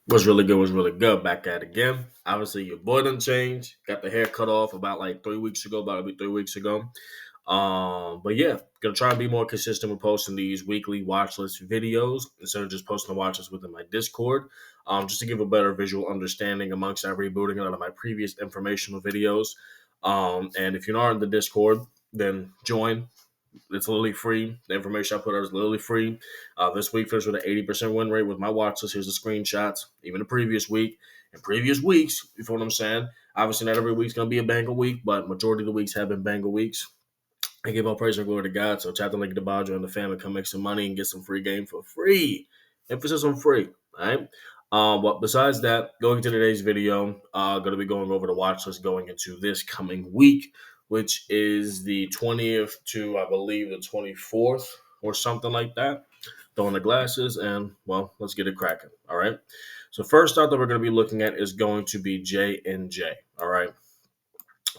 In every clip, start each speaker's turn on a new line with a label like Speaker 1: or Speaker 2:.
Speaker 1: Was really good, was really good. Back at it again. Obviously, your boy done changed. Got the hair cut off about like 3 weeks ago, about to be 3 weeks ago. But yeah, gonna try and be more consistent with posting these weekly watch list videos instead of just posting the watch list within my Discord. Just to give a better visual understanding amongst that rebooting a lot of my previous informational videos. And if you're not in the Discord, then join. It's literally free. The information I put out is literally free. This week finished with an 80% win rate with my watch list. Here's the screenshots. Even the previous week and previous weeks, you feel what I'm saying? Obviously, not every week's going to be a banger week, but majority of the weeks have been banger weeks. I give all praise and glory to God. So tap the link in the bio, join the family, come make some money and get some free game for free. Emphasis on free. All right. But besides that, going into today's video, going to be going over the watch list going into this coming week, which is the 20th to I believe the 24th or something like that. Throwing the glasses and well, let's get it cracking. All right. So first out that we're going to be looking at is going to be J and J. All right.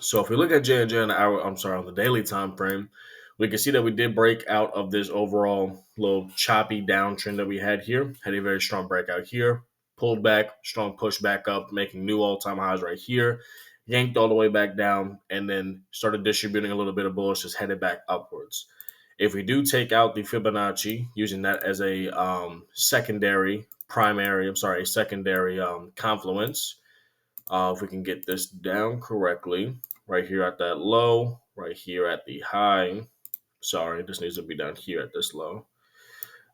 Speaker 1: So if we look at J&J on the on the daily time frame, we can see that we did break out of this overall little choppy downtrend that we had here. Had a very strong breakout here, pulled back, strong push back up, making new all-time highs right here, yanked all the way back down, and then started distributing a little bit of bullish, just headed back upwards. If we do take out the Fibonacci, using that as a secondary confluence, if we can get this down correctly, right here at that low, right here at the high. Sorry, this needs to be down here at this low.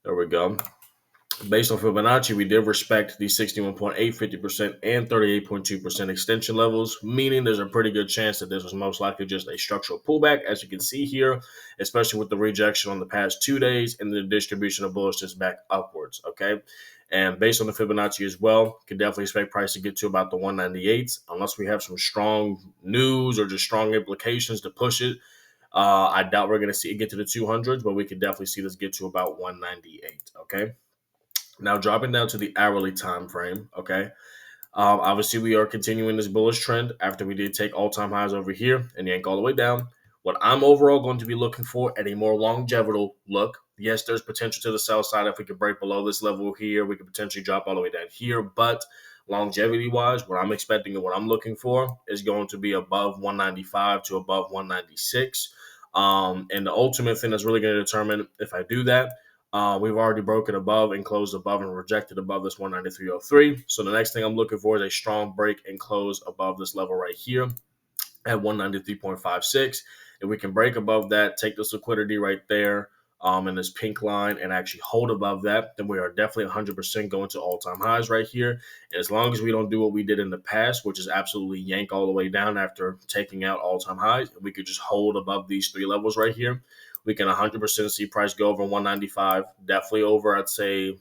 Speaker 1: There we go. Based on Fibonacci, we did respect the 61.8, 50%, and 38.2% extension levels, meaning there's a pretty good chance that this was most likely just a structural pullback, as you can see here, especially with the rejection on the past 2 days and the distribution of bullishness back upwards, okay? And based on the Fibonacci as well, can definitely expect price to get to about the 198s, unless we have some strong news or just strong implications to push it. I doubt we're going to see it get to the 200s, but we could definitely see this get to about 198, okay? Now dropping down to the hourly time frame, okay? Obviously, we are continuing this bullish trend after we did take all-time highs over here and yank all the way down. What I'm overall going to be looking for at a more longevity look, yes, there's potential to the sell side. If we could break below this level here, we could potentially drop all the way down here. But longevity-wise, what I'm expecting and what I'm looking for is going to be above 195 to above 196. And the ultimate thing that's really going to determine if I do that, we've already broken above and closed above and rejected above this 193.03. So the next thing I'm looking for is a strong break and close above this level right here at 193.56. If we can break above that, take this liquidity right there in this pink line and actually hold above that, then we are definitely 100% going to all-time highs right here. And as long as we don't do what we did in the past, which is absolutely yank all the way down after taking out all-time highs, we could just hold above these three levels right here. We can 100% see price go over 195, definitely over, I'd say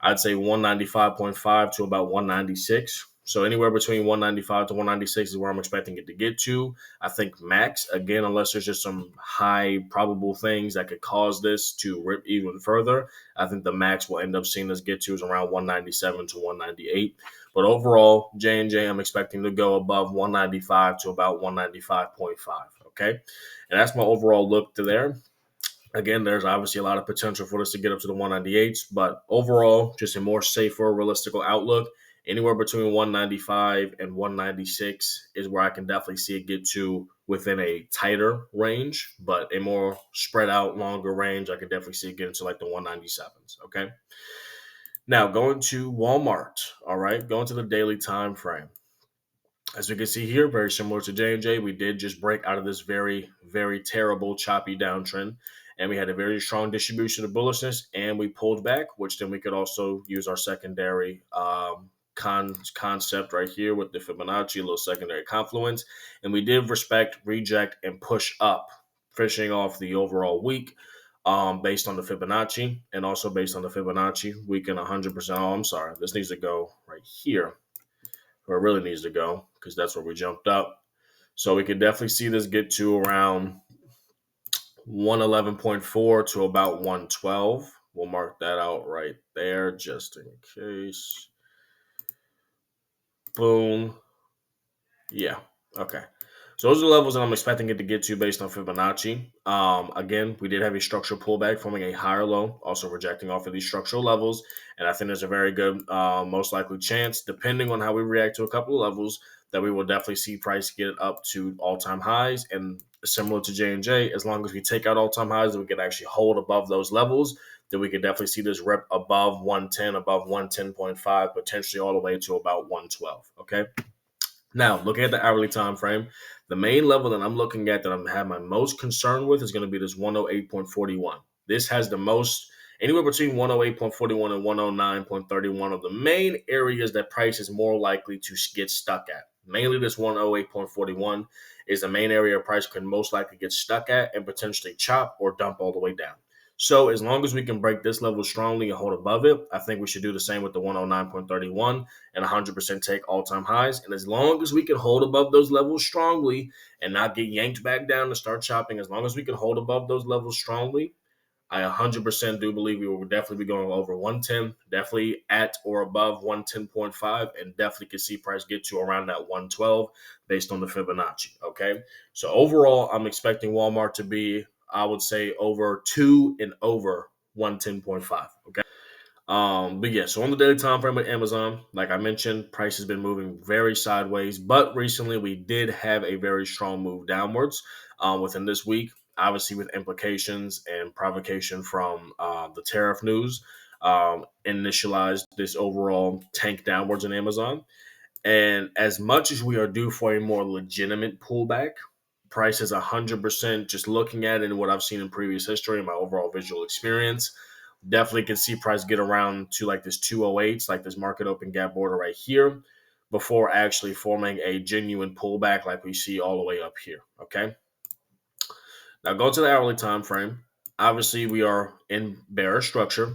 Speaker 1: 195.5 to about 196. So anywhere between 195 to 196 is where I'm expecting it to get to. I think max, again, unless there's just some high probable things that could cause this to rip even further, I think the max we'll end up seeing us get to is around 197 to 198. But overall, J&J, I'm expecting to go above 195 to about 195.5, okay? And that's my overall look to there. Again, there's obviously a lot of potential for this to get up to the 198s, but overall, just a more safer, realistic outlook. Anywhere between 195 and 196 is where I can definitely see it get to within a tighter range, but a more spread out, longer range, I could definitely see it getting to like the 197s, okay? Now, going to Walmart, all right, going to the daily time frame. As we can see here, very similar to J&J, we did just break out of this very, very terrible choppy downtrend. And we had a very strong distribution of bullishness, and we pulled back, which then we could also use our secondary concept right here with the Fibonacci, a little secondary confluence. And we did respect, reject, and push up, finishing off the overall week based on the Fibonacci. And also based on the Fibonacci, we can 100%, oh, I'm sorry, this needs to go right here where it really needs to go because that's where we jumped up. So we could definitely see this get to around 111.4 to about 112. We'll mark that out right there just in case. Boom. Yeah. Okay. So those are the levels that I'm expecting it to get to based on Fibonacci. Again, we did have a structural pullback forming a higher low, also rejecting off of these structural levels. And I think there's a very good, most likely chance, depending on how we react to a couple of levels, that we will definitely see price get up to all-time highs. And similar to J&J, as long as we take out all-time highs, that we can actually hold above those levels, then we could definitely see this rip above 110, above 110.5, potentially all the way to about 112. Okay. Now, looking at the hourly time frame, the main level that I'm looking at that I'm have my most concern with is going to be this 108.41. This has the most, anywhere between 108.41 and 109.31 of the main areas that price is more likely to get stuck at. Mainly this 108.41 is the main area price can most likely get stuck at and potentially chop or dump all the way down. So as long as we can break this level strongly and hold above it, I think we should do the same with the 109.31 and 100% take all-time highs. And as long as we can hold above those levels strongly and not get yanked back down and start chopping, as long as we can hold above those levels strongly, I 100% do believe we will definitely be going over 110, definitely at or above 110.5, and definitely can see price get to around that 112 based on the Fibonacci. Okay. So overall, I'm expecting Walmart to be, I would say, over 2 and over 110.5. Okay. But yeah, so on the daily time frame with Amazon, like I mentioned, price has been moving very sideways, but recently we did have a very strong move downwards within this week, obviously with implications and provocation from the tariff news, initialized this overall tank downwards in Amazon. And as much as we are due for a more legitimate pullback, price is 100% just looking at it and what I've seen in previous history and my overall visual experience. Definitely can see price get around to like this 208s, like this market open gap border right here, before actually forming a genuine pullback like we see all the way up here. Okay. Now go to the hourly time frame. Obviously, we are in bearish structure.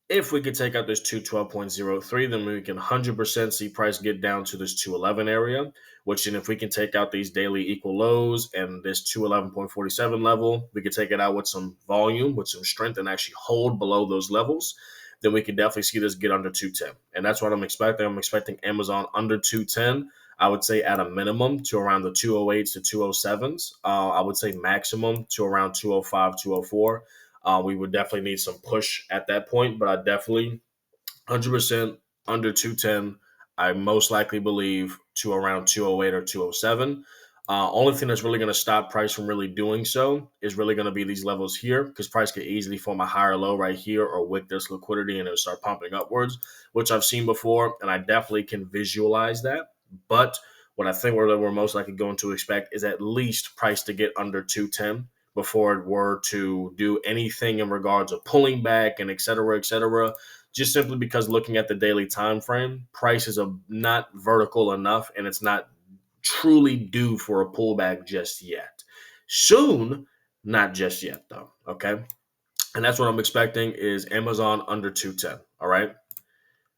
Speaker 1: If we could take out this 212.03, then we can 100% see price get down to this 211 area, which then if we can take out these daily equal lows and this 211.47 level, we could take it out with some volume, with some strength, and actually hold below those levels, then we can definitely see this get under 210. And that's what I'm expecting. I'm expecting Amazon under 210. I would say at a minimum to around the 208s to 207s. I would say maximum to around 205, 204. We would definitely need some push at that point, but I definitely 100% under 210. I most likely believe to around 208 or 207. Only thing that's really going to stop price from really doing so is really going to be these levels here, because price could easily form a higher low right here or wick this liquidity and it'll start pumping upwards, which I've seen before, and I definitely can visualize that. But what I think we're most likely going to expect is at least price to get under 210 before it were to do anything in regards of pulling back and et cetera, just simply because looking at the daily time frame, prices are not vertical enough and it's not truly due for a pullback just yet. Soon, not just yet though, okay? And that's what I'm expecting is Amazon under 210, all right?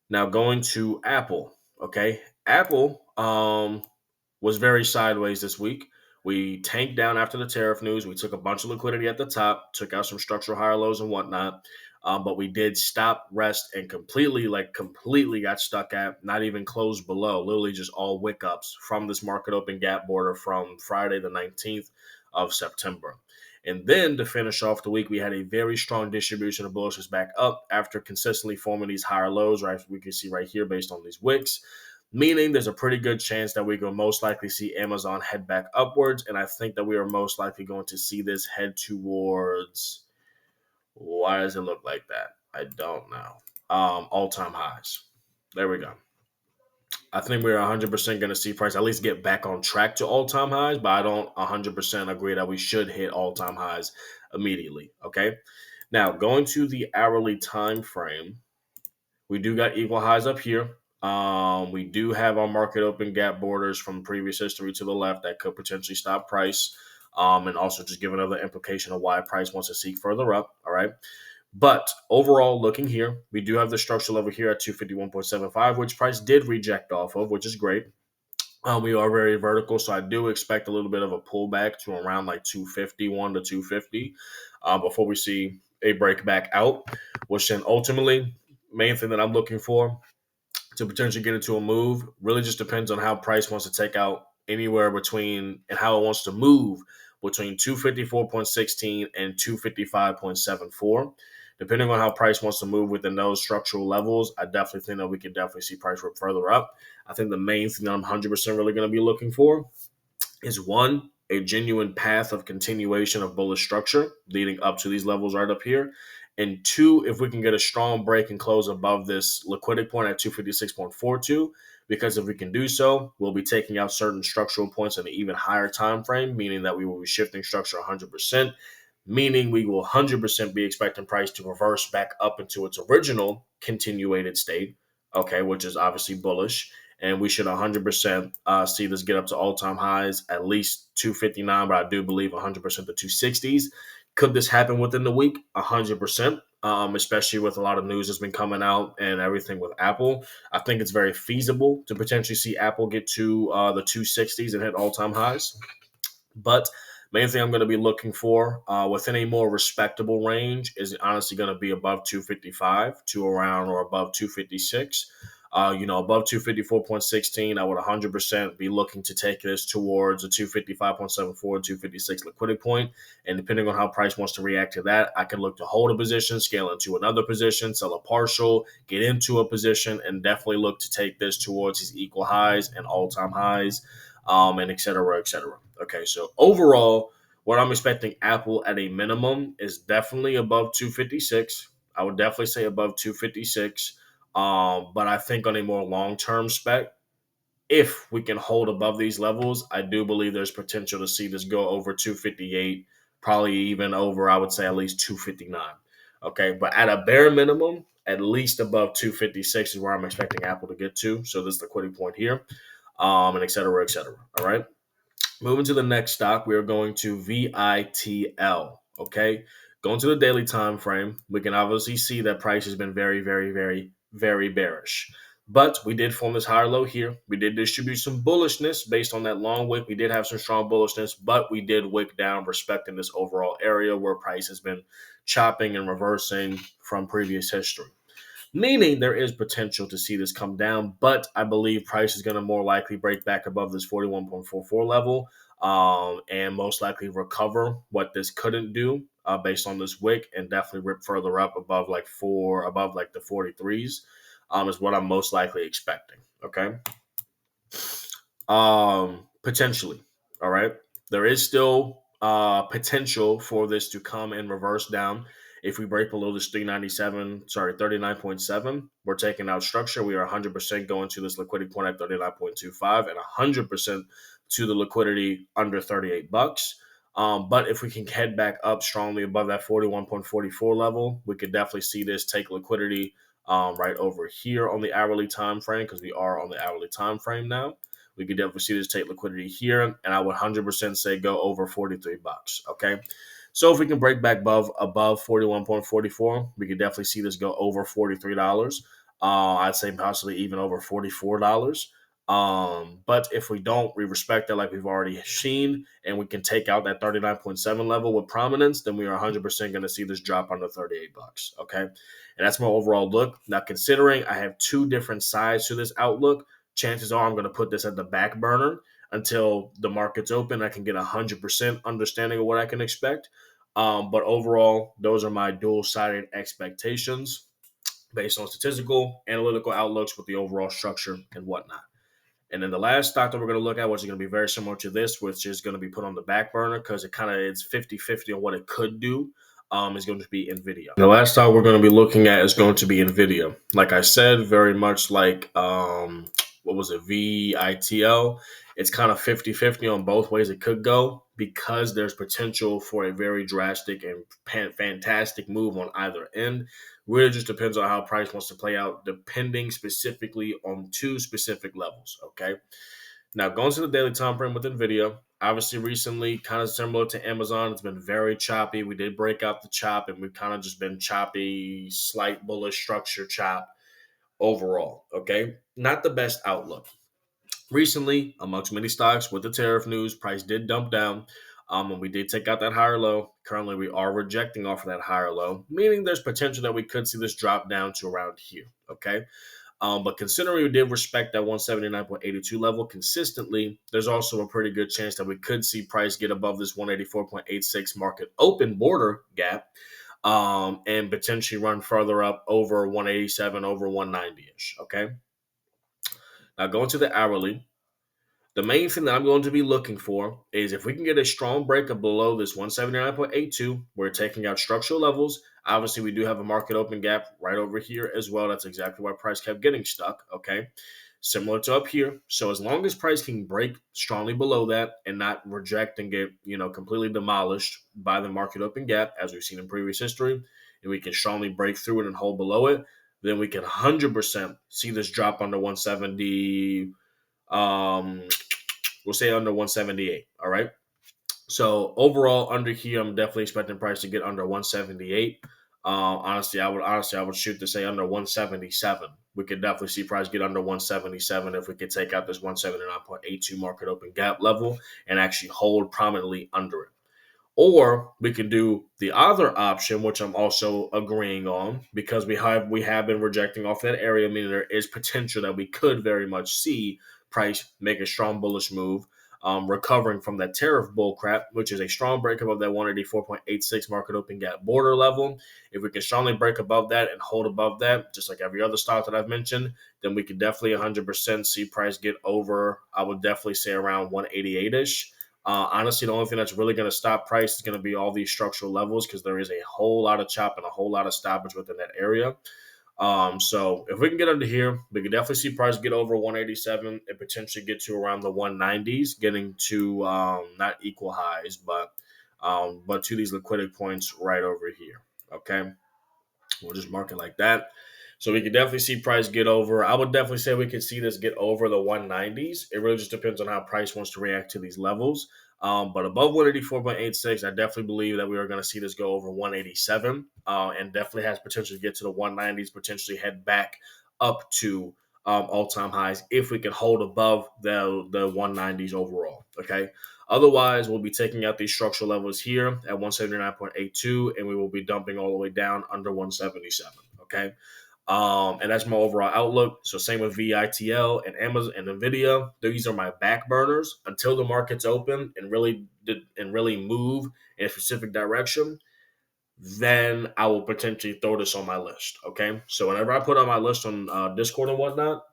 Speaker 1: Now going to Apple, okay? Apple was very sideways this week. We tanked down after the tariff news. We took a bunch of liquidity at the top, took out some structural higher lows and whatnot. But we did stop, rest, and completely got stuck at, not even closed below, literally just all wick ups from this market open gap border from Friday the 19th of September. And then to finish off the week, we had a very strong distribution of bullishness back up after consistently forming these higher lows, right? We can see right here based on these wicks, meaning there's a pretty good chance that we will most likely see Amazon head back upwards. And I think that we are most likely going to see this head towards, why does it look like that? I don't know. All-time highs. There we go. I think we're 100% going to see price at least get back on track to all-time highs, but I don't 100% agree that we should hit all-time highs immediately. Okay. Now, going to the hourly time frame, we do got equal highs up here. We do have our market open gap borders from previous history to the left that could potentially stop price, and also just give another implication of why price wants to seek further up. All right. But overall, looking here, we do have the structural level here at 251.75, which price did reject off of, which is great. We are very vertical, so I do expect a little bit of a pullback to around like 251 to 250 before we see a break back out, which then ultimately, main thing that I'm looking for to potentially get into a move really just depends on how price wants to take out anywhere between, and how it wants to move between 254.16 and 255.74. Depending on how price wants to move within those structural levels, I definitely think that we can definitely see price rip further up. I think the main thing that I'm 100% really going to be looking for is one, a genuine path of continuation of bullish structure leading up to these levels right up here. And two, if we can get a strong break and close above this liquidity point at 256.42, because if we can do so, we'll be taking out certain structural points in an even higher time frame, meaning that we will be shifting structure 100%, meaning we will 100% be expecting price to reverse back up into its original continuated state, okay, which is obviously bullish. And we should 100% see this get up to all-time highs, at least 259, but I do believe 100% the 260s. Could this happen within the week? 100%, especially with a lot of news that's been coming out and everything with Apple. I think it's very feasible to potentially see Apple get to the 260s and hit all-time highs. But main thing I'm going to be looking for within a more respectable range is honestly going to be above 255 to around or above 256. Above 254.16, I would 100% be looking to take this towards a 255.74, 256 liquidity point. And depending on how price wants to react to that, I can look to hold a position, scale into another position, sell a partial, get into a position, and definitely look to take this towards these equal highs and all-time highs, and et cetera, et cetera. Okay, so overall, what I'm expecting Apple at a minimum is definitely above 256. I would definitely say above 256. But I think on a more long-term spec, if we can hold above these levels, I do believe there's potential to see this go over 258, probably even over, I would say, at least 259. Okay, but at a bare minimum, at least above 256 is where I'm expecting Apple to get to. So this liquidity point here, and et cetera, et cetera. All right. Moving to the next stock, we are going to VITL. Okay, going to the daily time frame, we can obviously see that price has been very, very, very, very bearish. But we did form this higher low here. We did distribute some bullishness based on that long wick. We did have some strong bullishness, but we did wick down, respecting this overall area where price has been chopping and reversing from previous history, meaning there is potential to see this come down, but I believe price is going to more likely break back above this 41.44 level, and most likely recover what this couldn't do based on this wick, and definitely rip further up above above like the 43s, is what I'm most likely expecting. Okay. Potentially. All right. There is still potential for this to come and reverse down. If we break below this 39.7, we're taking out structure. We are 100% going to this liquidity point at 39.25 and 100% to the liquidity under $38. But if we can head back up strongly above that 41.44 level, we could definitely see this take liquidity right over here on the hourly time frame, because we are on the hourly time frame now. We could definitely see this take liquidity here, and I would 100% say go over $43. Okay, so if we can break back above 41.44, we could definitely see this go over $43. I'd say possibly even over $44. But if we don't, we respect that like we've already seen, and we can take out that 39.7 level with prominence, then we are 100% going to see this drop under $38. Okay, and that's my overall look. Now, considering I have two different sides to this outlook, chances are I'm going to put this at the back burner until the market's open. I can get 100% understanding of what I can expect. But overall, those are my dual-sided expectations based on statistical, analytical outlooks with the overall structure and whatnot. And then the last stock that we're going to look at, which is going to be very similar to this, which is going to be put on the back burner because it's 50-50 on what it could do, is going to be NVIDIA. The last stock we're going to be looking at is going to be NVIDIA. Like I said, very much like, VITL. It's kind of 50-50 on both ways it could go, because there's potential for a very drastic and fantastic move on either end. Really just depends on how price wants to play out, depending specifically on two specific levels. Okay. Now, going to the daily time frame with NVIDIA, obviously recently, kind of similar to Amazon, it's been very choppy. We did break out the chop, and we've kind of just been choppy, slight bullish structure chop overall. Okay. Not the best outlook. Recently, amongst many stocks with the tariff news, price did dump down, and we did take out that higher low. Currently, we are rejecting off of that higher low, meaning there's potential that we could see this drop down to around here. Okay, But considering we did respect that 179.82 level consistently, there's also a pretty good chance that we could see price get above this 184.86 market open border gap, and potentially run further up over 187, over 190-ish, okay? Now going to the hourly, the main thing that I'm going to be looking for is if we can get a strong breakup below this 179.82, we're taking out structural levels. Obviously, we do have a market open gap right over here as well. That's exactly why price kept getting stuck, okay? Similar to up here. So as long as price can break strongly below that and not reject and get, completely demolished by the market open gap, as we've seen in previous history, and we can strongly break through it and hold below it, then we can 100% see this drop under 170. We'll say under 178. All right. So overall, under here, I'm definitely expecting price to get under 178. Honestly, I would shoot to say under 177. We could definitely see price get under 177 if we could take out this 179.82 market open gap level and actually hold prominently under it. Or we could do the other option, which I'm also agreeing on, because we have been rejecting off that area, meaning there is potential that we could very much see price make a strong bullish move, recovering from that tariff bull crap, which is a strong break above that 184.86 market open gap border level. If we can strongly break above that and hold above that, just like every other stock that I've mentioned, then we could definitely 100% see price get over, I would definitely say around 188-ish. Honestly, the only thing that's really going to stop price is going to be all these structural levels because there is a whole lot of chop and a whole lot of stoppage within that area. So if we can get under here, we can definitely see price get over 187 and potentially get to around the 190s, getting to not equal highs, but to these liquidity points right over here. Okay, we'll just mark it like that. So we could definitely see price get over. I would definitely say we could see this get over the 190s. It really just depends on how price wants to react to these levels. But above 184.86, I definitely believe that we are going to see this go over 187, and definitely has potential to get to the 190s, potentially head back up to all-time highs if we can hold above the 190s overall. Okay. Otherwise, we'll be taking out these structural levels here at 179.82, and we will be dumping all the way down under 177. Okay. And that's my overall outlook. So same with VITL and Amazon and Nvidia. These are my back burners until the markets open and really move in a specific direction. Then I will potentially throw this on my list. Okay. So whenever I put on my list on Discord and whatnot,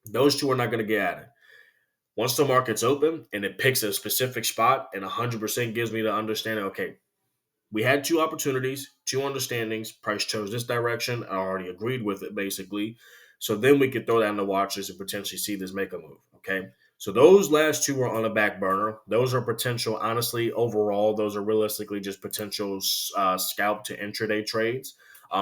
Speaker 1: those two are not going to get added. Once the market's open and it picks a specific spot and 100% gives me the understanding, okay, we had two opportunities, two understandings. Price chose this direction. I already agreed with it, basically. So then we could throw that on the watch list and potentially see this make a move. Okay. So those last two are on the back burner. Those are potential, honestly, overall, those are realistically just potential scalp to intraday trades.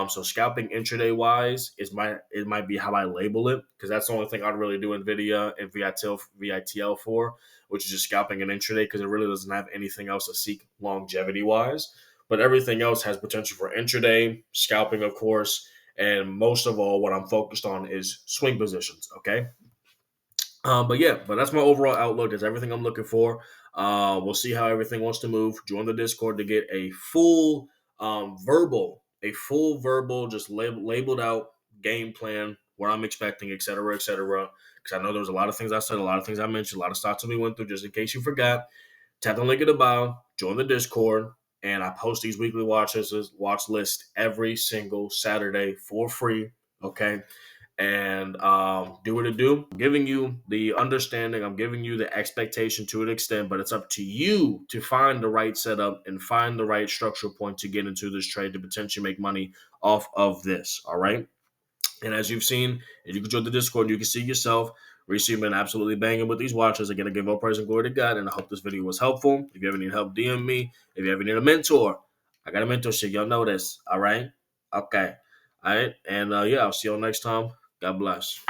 Speaker 1: So scalping intraday wise it might be how I label it, because that's the only thing I'd really do in Nvidia and VITL for, which is just scalping an intraday, because it really doesn't have anything else to seek longevity wise. But everything else has potential for intraday, scalping, of course, and most of all, what I'm focused on is swing positions. Okay. But that's my overall outlook. That's everything I'm looking for. We'll see how everything wants to move. Join the Discord to get a full verbal, just labeled out game plan, what I'm expecting, et cetera, et cetera. Because I know there was a lot of things I said, a lot of things I mentioned, a lot of stocks that we went through. Just in case you forgot, tap the link in the bio, join the Discord, and I post these weekly watch list every single Saturday for free. Okay. And do what it do. I'm giving you the understanding. I'm giving you the expectation to an extent, but it's up to you to find the right setup and find the right structural point to get into this trade to potentially make money off of this. All right. And as you've seen, if you can join the Discord, you can see yourself. We've been absolutely banging with these watches. Again, I give all praise and glory to God, and I hope this video was helpful. If you ever need help, DM me. If you ever need a mentor, I got a mentorship. Y'all know this. All right? Okay. All right. And I'll see y'all next time. God bless.